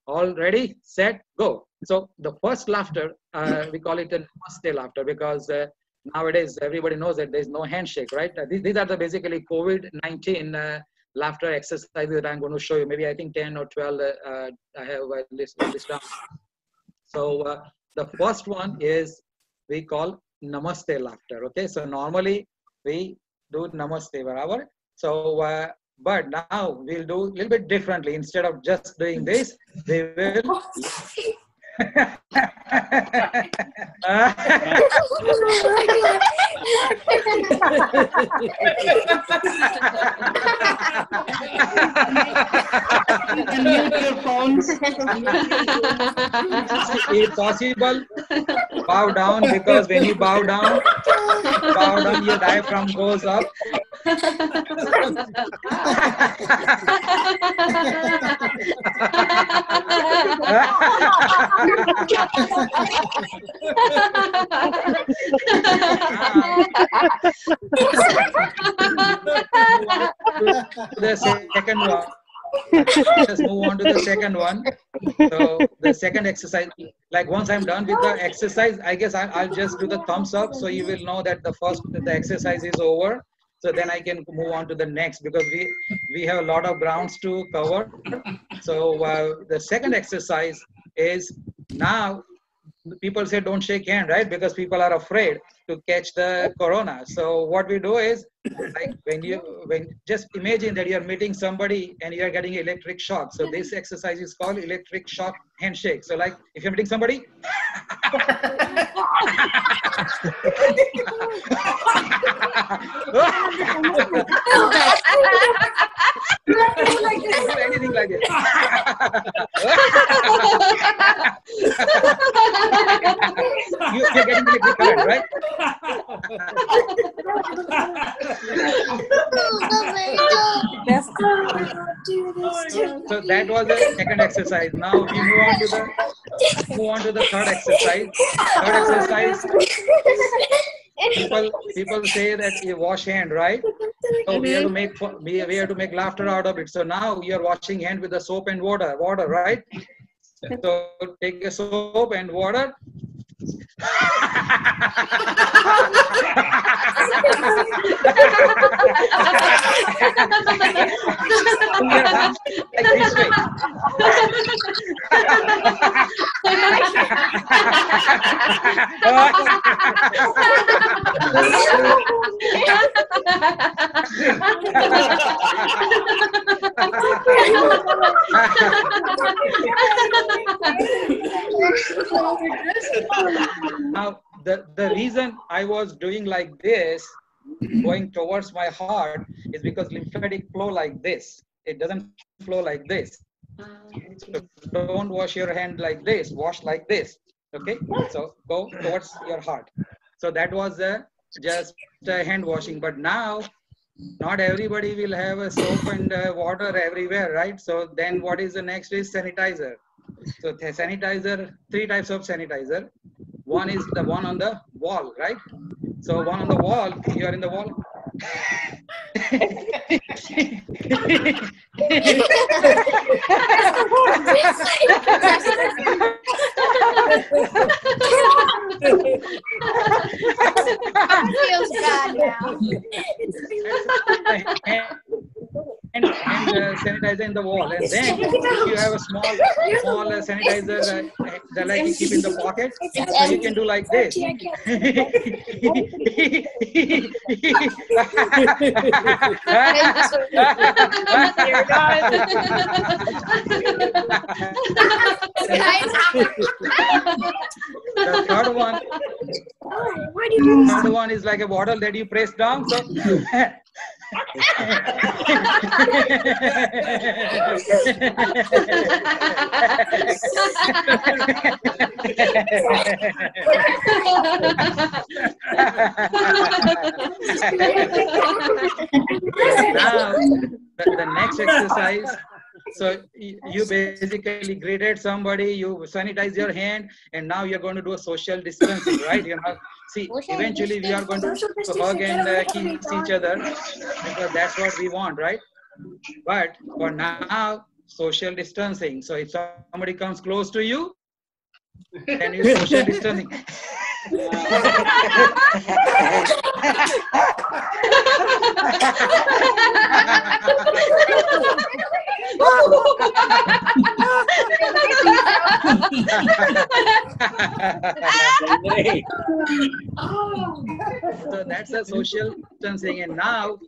All ready, set, go. So the first laughter, we call it a Namaste laughter because nowadays everybody knows that there's no handshake, right? These are the basically COVID-19 laughter exercises that I'm going to show you. Maybe I think 10 or 12 I have list down. So the first one is we call Namaste laughter. Okay, so normally we do Namaste, whatever. So, but now we'll do a little bit differently. Instead of just doing this, we will. Unmute your phones. If possible, bow down, because when you bow down, your diaphragm goes up. The second one. Let's move on to the second one. So the second exercise, like once I'm done with the exercise, I guess I'll just do the thumbs up, so you will know that the exercise is over. So then I can move on to the next, because we have a lot of grounds to cover. So the second exercise is, now people say don't shake hand, right? Because people are afraid to catch the corona. So what we do is, like just imagine that you're meeting somebody and you're getting electric shock. So this exercise is called electric shock handshake. So like if you're meeting somebody, anything like it. You're getting electric current, right? So that was the second exercise. Now we move on to the third exercise. Third exercise, people say that you wash hand, right? So we have to make laughter out of it. So now you're washing hand with the soap and water, right? So take a soap and water. Like this way. Now, the reason I was doing like this, going towards my heart, is because lymphatic flow like this. It doesn't flow like this. So don't wash your hand like this. Wash like this. Okay. So go towards your heart. So that was just hand washing. But now, not everybody will have a soap and water everywhere, right? So then what is the next is sanitizer. So the sanitizer, 3 types of sanitizer. One is the one on the wall, right? So one on the wall, you are in the wall. Feels bad now. And sanitizer in the wall, and then if you have a small sanitizer that like you keep in the pocket, so you can do like this. The third one is like a bottle that you press down. So now the next exercise. So you basically greeted somebody, you sanitize your hand, and now you're going to do a social distancing, right? You know, see, eventually we are going to hug and kiss each other, because that's what we want, right? But for now, social distancing. So if somebody comes close to you, then you social distancing. So that's a social distancing. And now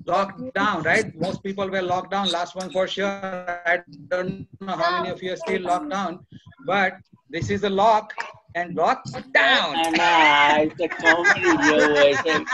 lockdown, right? Most people were locked down last month for sure. I don't know how many of you are still locked down, but this is a lock and lock down. It's a comedy, yo.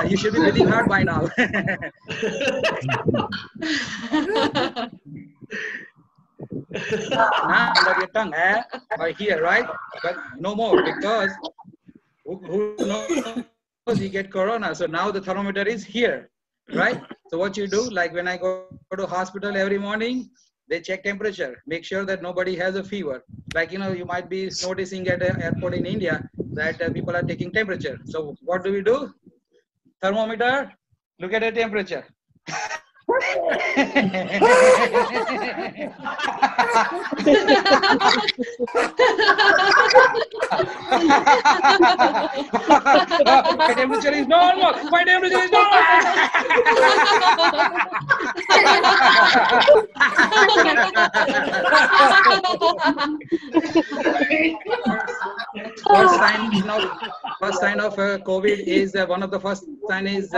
You should be breathing hard by now. Now under your tongue, or here, right? But no more, because who knows you get corona. So now the thermometer is here, right? So what you do, like when I go to hospital every morning, they check temperature, make sure that nobody has a fever. Like, you know, you might be noticing at an airport in India that people are taking temperature. So what do? Thermometer, look at the temperature. My temperature is normal. My temperature is normal. First sign of COVID is one of the first sign is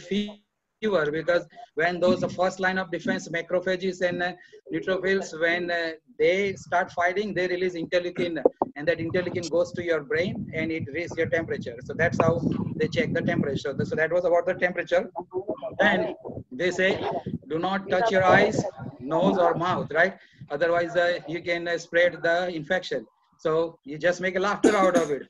fever, because when those first line of defense macrophages and neutrophils, when they start fighting, they release interleukin, and that interleukin goes to your brain and it raises your temperature. So that's how they check the temperature. So that was about the temperature. And they say, do not touch your eyes, nose or mouth, right? Otherwise you can spread the infection. So you just make a laughter out of it.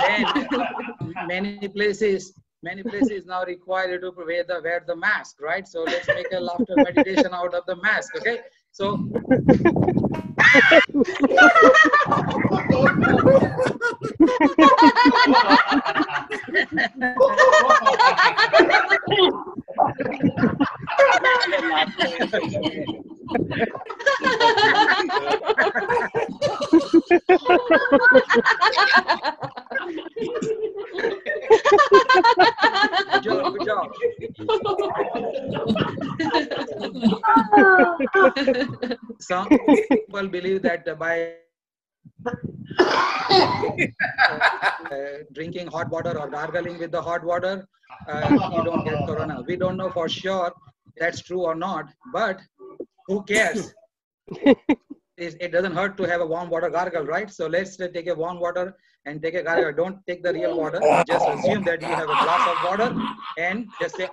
And many places now require you to wear the mask, right? So let's make a laughter meditation out of the mask, okay? So good job. Some people believe that by drinking hot water or gargling with the hot water, you don't get corona. We don't know for sure that's true or not, but who cares? It doesn't hurt to have a warm water gargle, right? So let's take a warm water and take a gargle. Don't take the real water. Just assume that you have a glass of water and just say,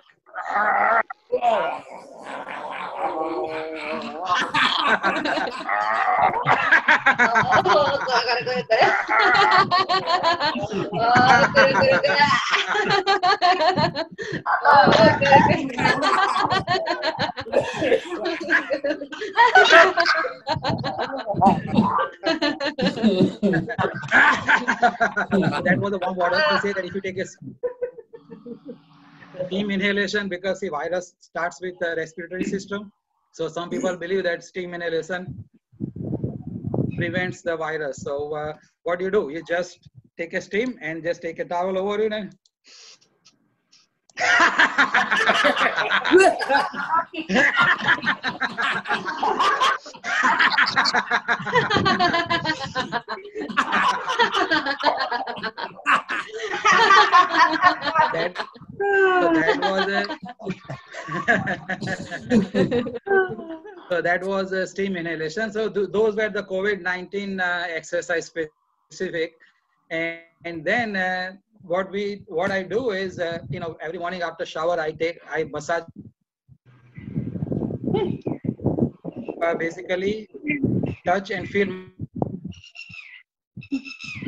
that was a warm water. To say that if you take a steam inhalation, because the virus starts with the respiratory system. So some people believe that steam inhalation prevents the virus. So what do? You just take a steam and just take a towel over it and So that was a steam inhalation. So those were the COVID-19 exercise specific. And then what I do is, every morning after shower, I massage basically touch and feel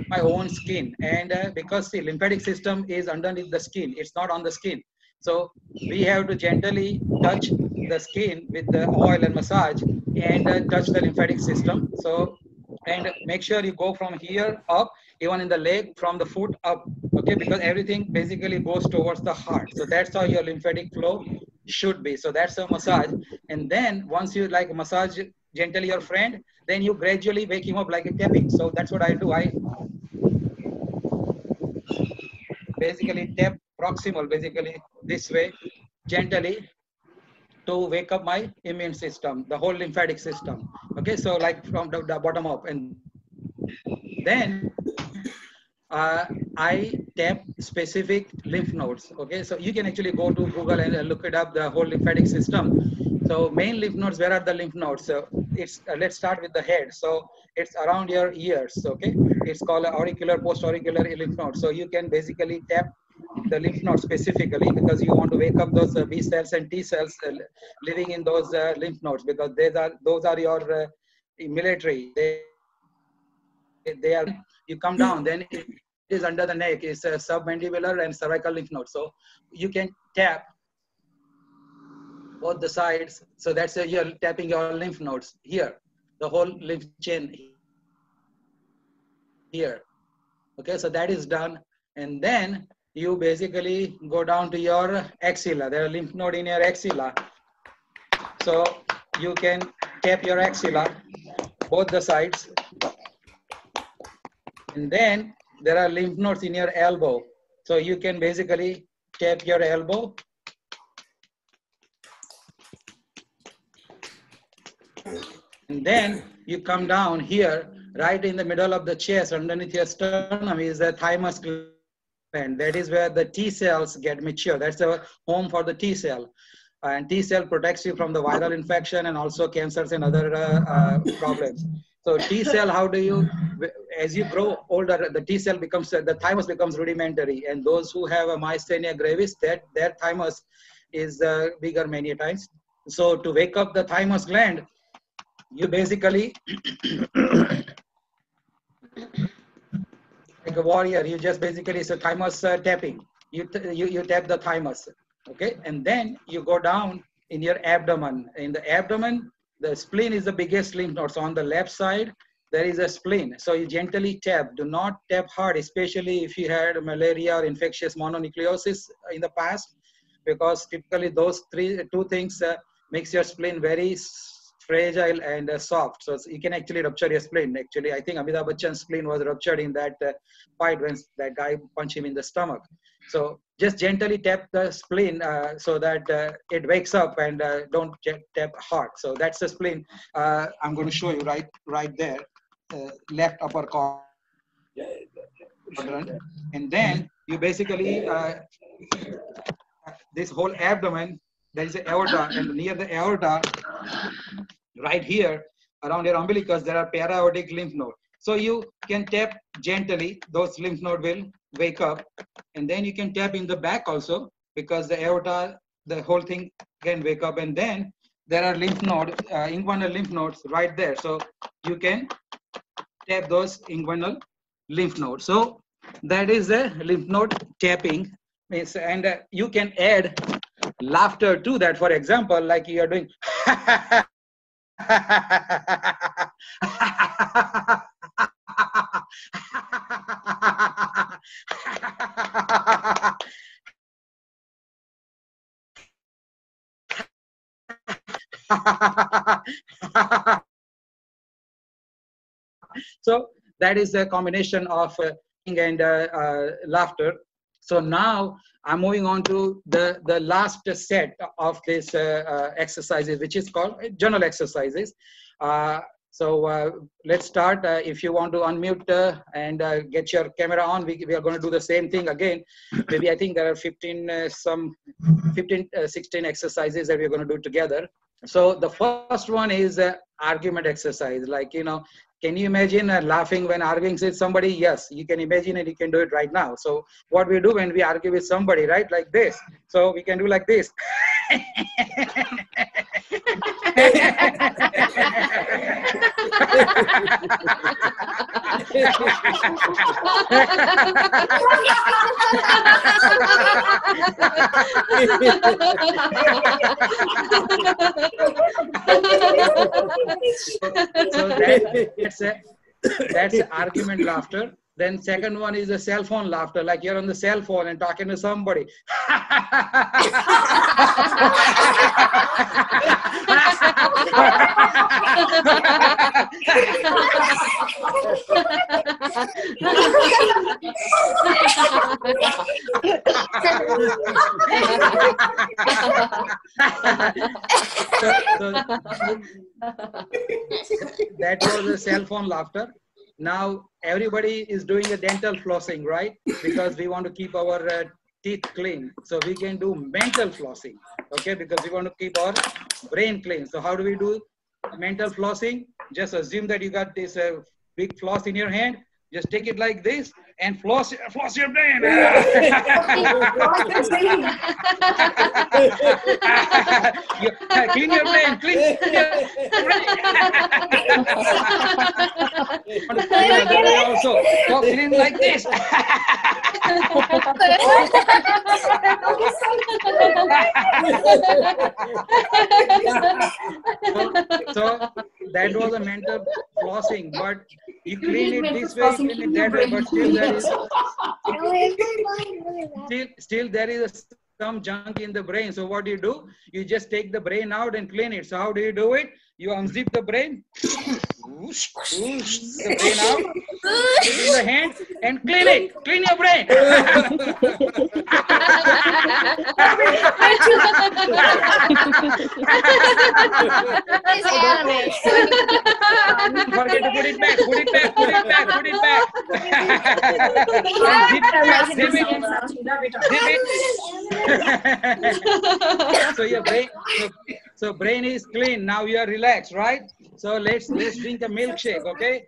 my own skin. And because the lymphatic system is underneath the skin, it's not on the skin. So we have to gently touch the skin with the oil and massage and touch the lymphatic system. So, and make sure you go from here up, even in the leg, from the foot up, okay? Because everything basically goes towards the heart. So that's how your lymphatic flow should be. So that's a massage. And then once you like massage gently your friend, then you gradually wake him up like a tapping. So that's what I do. I basically tap proximal, basically this way, gently, to wake up my immune system, the whole lymphatic system. Okay, so like from the bottom up. And then I tap specific lymph nodes. Okay, so you can actually go to Google and look it up, the whole lymphatic system. So main lymph nodes, where are the lymph nodes? So it's let's start with the head. So it's around your ears. Okay, it's called auricular, post-auricular lymph node. So you can basically tap the lymph node specifically because you want to wake up those B cells and T cells living in those lymph nodes, because those are your military. They are, you come down, then it is under the neck, it's a submandibular and cervical lymph node. So you can tap both the sides. So that's you're tapping your lymph nodes here, the whole lymph chain here. Okay, so that is done. And then you basically go down to your axilla. There are lymph node in your axilla. So you can tap your axilla, both the sides. And then there are lymph nodes in your elbow. So you can basically tap your elbow. And then you come down here, right in the middle of the chest, underneath your sternum is the thymus gland. That is where the T cells get mature. That's the home for the T cell. And T cell protects you from the viral infection and also cancers and other problems. So T cell, how do you, as you grow older, the T cell becomes, the thymus becomes rudimentary. And those who have a myasthenia gravis, their thymus is bigger many times. So to wake up the thymus gland, you basically, like a warrior, you just basically, so thymus tapping. You tap the thymus, okay? And then you go down in your abdomen. In the abdomen, the spleen is the biggest lymph node. So on the left side, there is a spleen. So you gently tap. Do not tap hard, especially if you had malaria or infectious mononucleosis in the past, because typically those two things makes your spleen very fragile and soft. So you can actually rupture your spleen. Actually, I think Amitabh Bachchan's spleen was ruptured in that fight when that guy punched him in the stomach. So just gently tap the spleen so that it wakes up, and don't tap hard. So that's the spleen. I'm going to show you right there, left upper quadrant. And then you basically, this whole abdomen, there is the aorta, and near the aorta, right here, around your umbilicus, there are para-aortic lymph node. So you can tap gently, those lymph node will wake up. And then you can tap in the back also, because the aorta, the whole thing can wake up. And then there are lymph nodes, inguinal lymph nodes right there. So you can tap those inguinal lymph nodes. So that is the lymph node tapping. And you can add laughter to that. For example, like you are doing so that is a combination of and laughter. So now I'm moving on to the last set of this exercises, which is called general exercises. Let's start. If you want to unmute and get your camera on, we are going to do the same thing again. Maybe I think there are 16 exercises that we're going to do together. So the first one is argument exercise. Like, you know, can you imagine laughing when arguing with somebody? Yes, you can imagine it. You can do it right now. So what we do when we argue with somebody, right? Like this. So we can do like this. So that's argument laughter. Then second one is the cell phone laughter, like you're on the cell phone and talking to somebody. That was the cell phone laughter. Now everybody is doing a dental flossing, right? Because we want to keep our teeth clean. So we can do mental flossing, okay? Because we want to keep our brain clean. So how do we do mental flossing? Just assume that you got this big floss in your hand. Just take it like this and floss your brain. Clean your brain, clean your brain. Also, so clean like this. So that was a mental flossing, but you clean it this way, you clean it that way, but still there is some junk in the brain. So what do? You just take the brain out and clean it. So how do you do it? You unzip the brain, whoosh, whoosh, the brain out, put it in the hand and clean it. Clean your brain. Don't forget to put it back, put it back, put it back, put it back. Zip it. So your brain, so brain is clean. Now you are relaxed, right? So let's drink a milkshake, okay?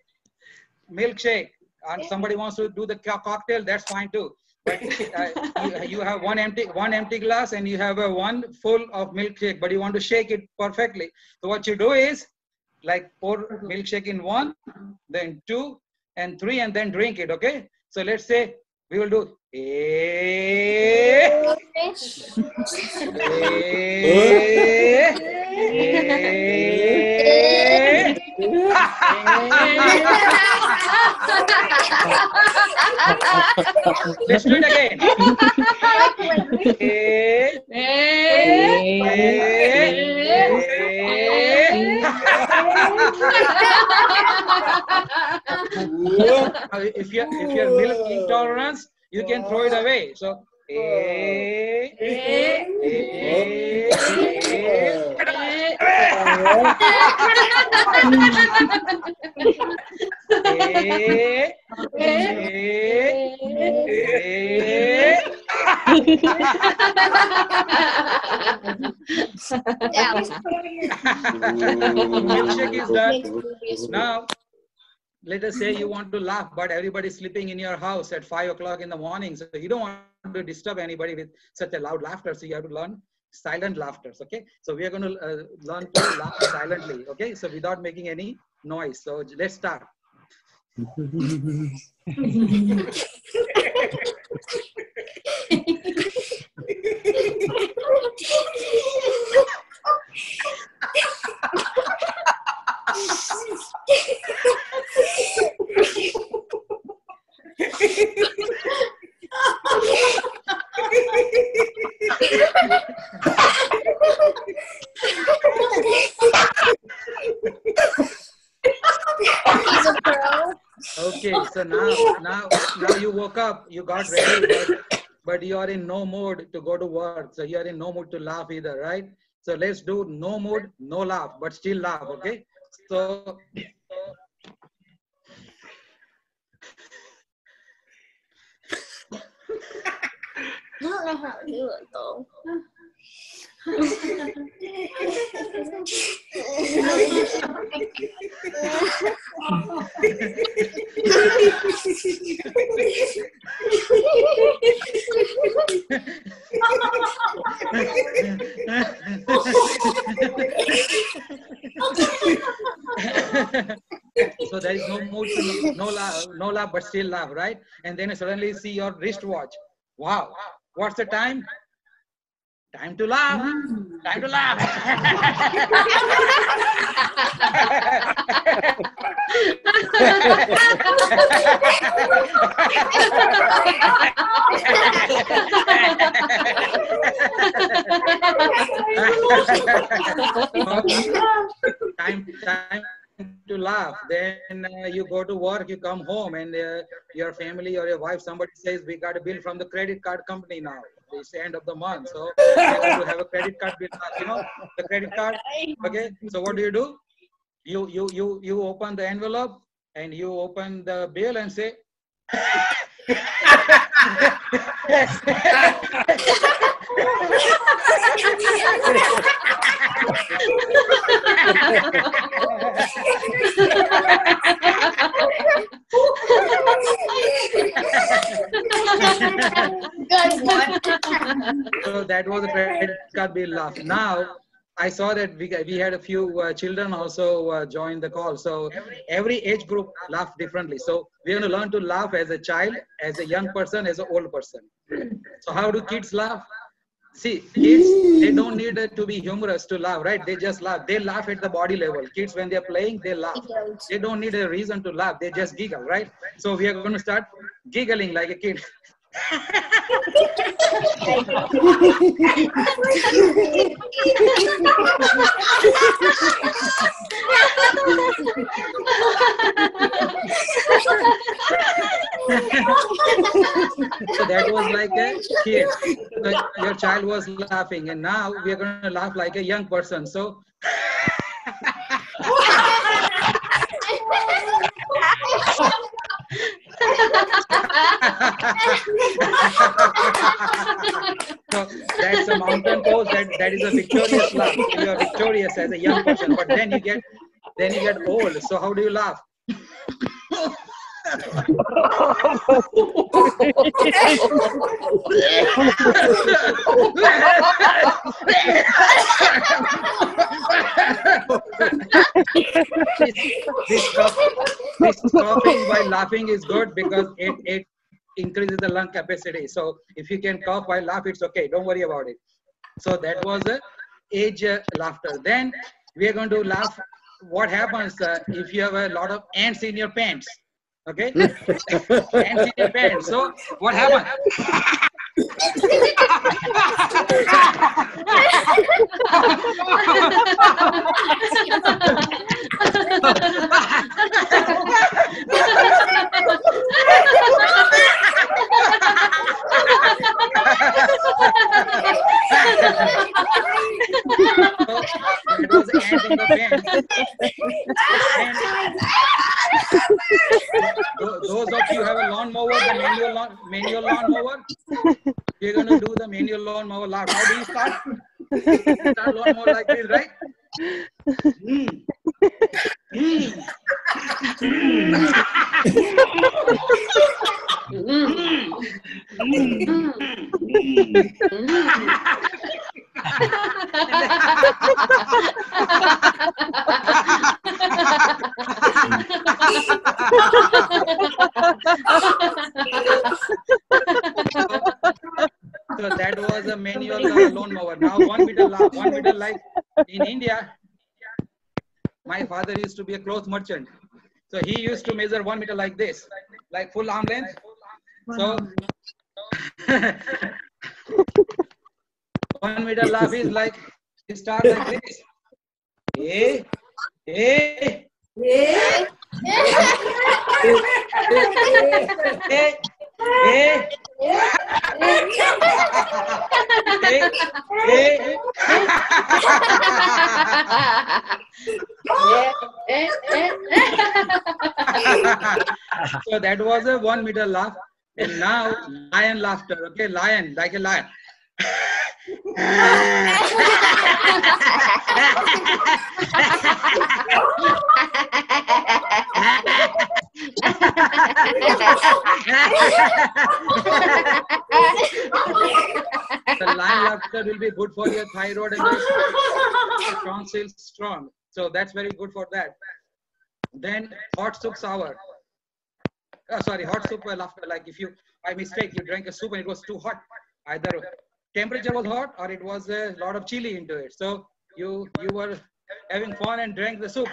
Milkshake. And somebody wants to do the cocktail, that's fine too. But you have one empty glass and you have one full of milkshake, but you want to shake it perfectly. So what you do is like pour milkshake in 1, then 2 and 3 and then drink it, okay? So let's say we will do let's do it again. If you're milk intolerance, you can throw it away. So milkshake is done. Now let us say you want to laugh, but everybody's sleeping in your house at 5 o'clock in the morning. So you don't want to disturb anybody with such a loud laughter. So you have to learn silent laughters, okay? So we are going to learn to laugh silently, okay? So without making any noise. So let's start. He's a pro. Okay, so now you woke up, you got ready, but you are in no mood to go to work. So you are in no mood to laugh either, right? So let's do no mood, no laugh, but still laugh, okay? So I don't know how to do it though. So there is no mood, no laugh, but still laugh, right? And then you suddenly see your wristwatch. Wow, what's the time? Time to laugh. Time to laugh. time to laugh. Then you go to work, you come home, and your family or your wife, somebody says, we got a bill from the credit card company now. It's the end of the month, so we're going to have a credit card bill. You know the credit card. Okay, so what do? You open the envelope and you open the bill and say. So that was a credit card bill laugh. Now I saw that we had a few children also join the call. So every age group laugh differently. So we're going to learn to laugh as a child, as a young person, as an old person. So how do kids laugh? See, kids, they don't need to be humorous to laugh, right? They just laugh. They laugh at the body level. Kids, when they're playing, they laugh. They don't need a reason to laugh. They just giggle, right? So we are going to start giggling like a kid. So that was like a kid. So your child was laughing, and now we are going to laugh like a young person. So so that's a mountain pose. That is a victorious laugh. You are victorious as a young person, but then you get old. So how do you laugh? This coughing while laughing is good because it increases the lung capacity. So if you can cough while laugh, it's okay. Don't worry about it. So that was a age laughter. Then we are going to laugh. What happens if you have a lot of ants in your pants? Okay, ants in your pants. So what happens? It was ant in the pants. Those of you have a lawnmower, the manual lawnmower, you're going to do the manual lawnmower laugh. How do you start? Start lawnmower like this, right? So that was a manual lawnmower. Now 1 meter laugh, 1 meter like in India. My father used to be a cloth merchant. So he used to measure 1 meter like this, like full arm length. So 1 meter laugh is like, you start like this. Hey, hey, hey, hey, hey, So that was a 1 meter laugh. And now lion laughter. Okay, lion, like a lion. The lion laughter will be good for your thyroid and your tonsils strong. So that's very good for that. Then hot soup sour. Sorry, hot soup laughter. Like if you, by mistake, you drank a soup and it was too hot. Either temperature was hot or it was a lot of chili into it. So you were having fun and drank the soup.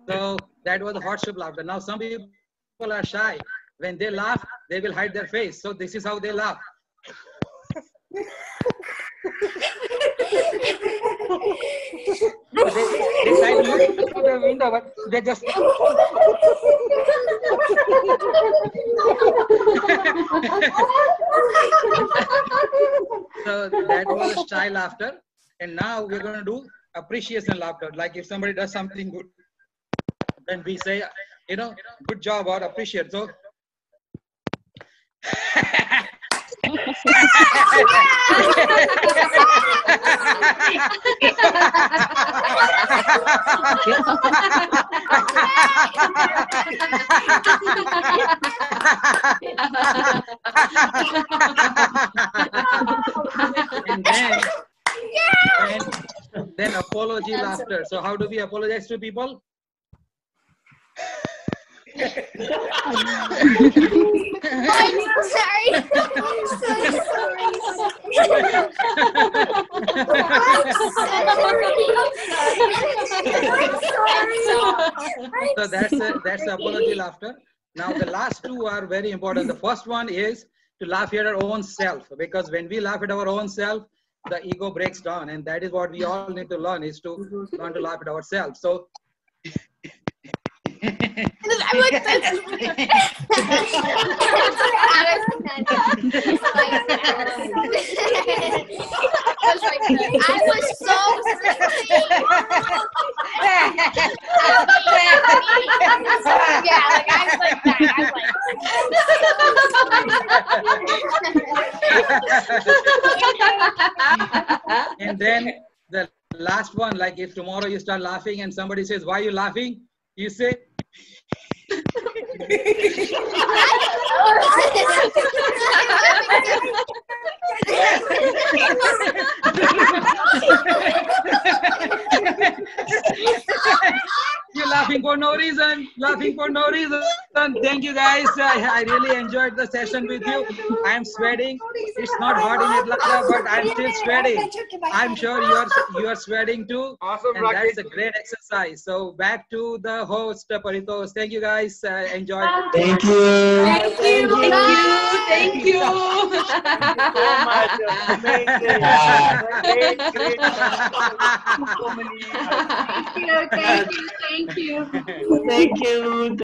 So that was the hot soup laughter. Now some people are shy. When they laugh, they will hide their face. So this is how they laugh. They try to look through the window, but they just. So that was shy laughter. And now we're going to do appreciation laughter. Like if somebody does something good, then we say, you know, good job or appreciate. So. and then apology laughter. So how do we apologize to people? I'm so sorry. I'm so sorry. So that's the apology laughter. Now the last two are very important. The first one is to laugh at our own self, because when we laugh at our own self, the ego breaks down, and that is what we all need to learn, is to learn to laugh at ourselves. So I'm like, I was so yeah, like I was like that. And then the last one, like if tomorrow you start laughing and somebody says, "Why are you laughing?" You say, you're laughing for no reason, laughing for no reason. Thank you guys. I really enjoyed the session with you. I'm sweating. It's not hot in Atlanta, but I'm still sweating. I'm sure you are sweating too. Awesome, and that's a great exercise. So back to the host, Paritos. Thank you guys. Enjoy. Thank you. Thank you. Thank you. Thank you. Thank you.